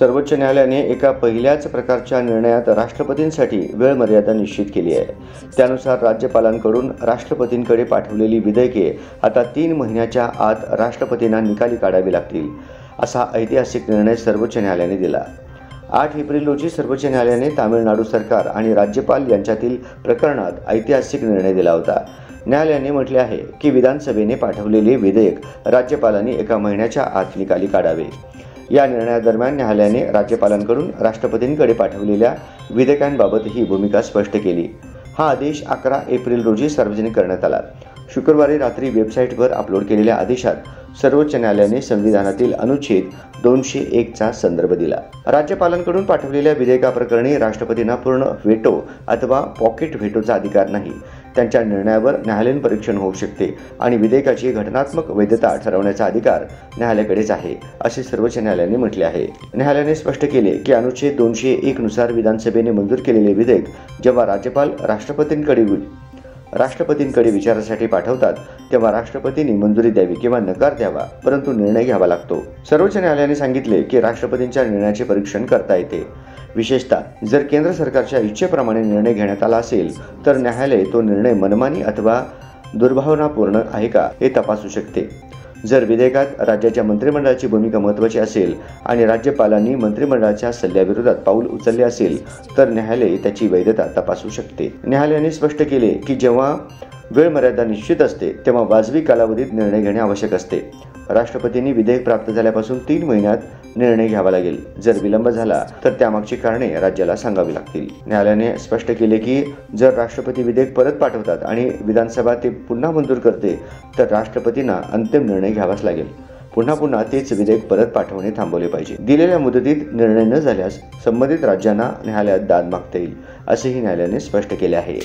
सर्वोच्च न्यायालयाने एका पहिल्याच प्रकारच्या निर्णयात राष्ट्रपतींसाठी वेळ मर्यादा निश्चित केली आहे। त्यानुसार राज्यपालांकडून राष्ट्रपतींकडे पाठवलेली विधेयके आता 3 महिन्याच्या आत राष्ट्रपतींना निकाली काढावी लागतील, असा ऐतिहासिक निर्णय सर्वोच्च न्यायालयाने दिला। 8 एप्रिल रोजी सर्वोच्च न्यायालयाने तामिळनाडू सरकार आणि राज्यपाल यांच्यातील प्रकरणात ऐतिहासिक निर्णय दिला होता। न्यायालयाने म्हटले आहे की विधानसभेने पाठवलेले विधेयक राज्यपालांनी 1 महिन्याच्या आत निकाली काढावे। या निर्णयादरम्यान न्यायालयाने राज्यपालांकडून राष्ट्रपतींकडे पाठवलेल्या विधेयकांबाबतही भूमिका स्पष्ट केली। हा आदेश 11 एप्रिल रोजी सार्वजनिक करण्यात आला। शुक्रवारी रात्री वेबसाईटवर अपलोड केलेल्या आदेशात सर्वोच्च न्यायालयाने संविधानातील अनुच्छेद 201 चा संदर्भ दिला। राज्यपालांकडून पाठवलेल्या विधेयकाप्रकरणी राष्ट्रपतींना पूर्ण व्हेटो अथवा पॉकेट व्हेटोचा अधिकार नाही। त्यांच्या निर्णयावर न्यायालयीन परीक्षण होऊ शकते आणि विधेयकाची घटनात्मक वैधता ठरवण्याचा अधिकार न्यायालयाकडेच आहे, असे सर्वोच्च न्यायालयाने म्हटले आहे। न्यायालयाने स्पष्ट केले की अनुच्छेद 201 नुसार विधानसभेने मंजूर केलेले विधेयक जेव्हा राज्यपाल राष्ट्रपतींकडे विचारासाठी पाठवतात तेव्हा राष्ट्रपतींनी मंजुरी द्यावी किंवा नकार द्यावा, परंतु निर्णय घ्यावा लागतो। सर्वोच्च न्यायालयाने सांगितले की राष्ट्रपतींच्या निर्णयाचे परीक्षण करता येते। विशेषतः जर केंद्र सरकारच्या इच्छेप्रमाणे निर्णय घेण्यात आला असेल तर न्यायालय तो निर्णय मनमानी अथवा दुर्भावनापूर्ण आहे का हे तपासू शकते। जर विधेयकात राज्याच्या मंत्रिमंडळाची भूमिका महत्त्वाची असेल आणि राज्यपालांनी मंत्रिमंडळाच्या सल्ल्याविरोधात पाऊल उचलले असेल तर न्यायालय त्याची वैधता तपासू शकते। न्यायालयाने स्पष्ट केले की जेव्हा वेळ मर्यादा निश्चित असते तेव्हा वाजवी कालावधीत निर्णय घेणे आवश्यक असते। राष्ट्रपतींनी विधेयक प्राप्त झाल्यापासून 3 महिन्यात निर्णय घ्यावा लागेल। जर विलंब झाला तर त्यामागची कारणे राज्याला सांगावी लागतील। न्यायालयाने स्पष्ट केले की जर राष्ट्रपती विधेयक परत पाठवतात आणि विधानसभा ते पुन्हा मंजूर करते तर राष्ट्रपतींना अंतिम निर्णय घ्यावाच लागेल। पुन्हा तेच विधेयक परत पाठवणे थांबवले पाहिजे। दिलेल्या मुदतीत निर्णय न झाल्यास संबंधित राज्यांना न्यायालयात दाद मागता येईल, असेही न्यायालयाने स्पष्ट केले आहे।